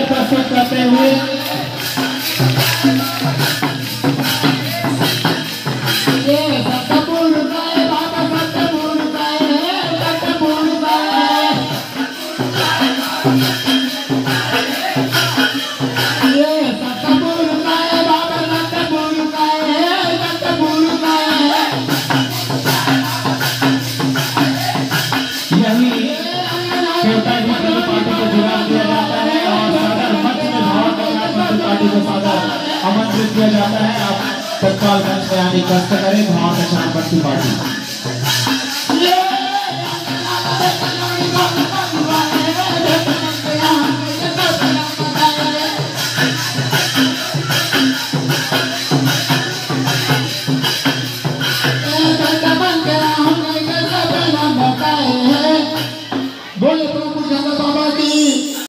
प्रस्तुत करते हुए आमंत्रित किया जाता है। आप तत्काल मंच में आने कष्ट करें। भाव निशान बत्ती पार्टी बोले प्रभु जगत बाबा की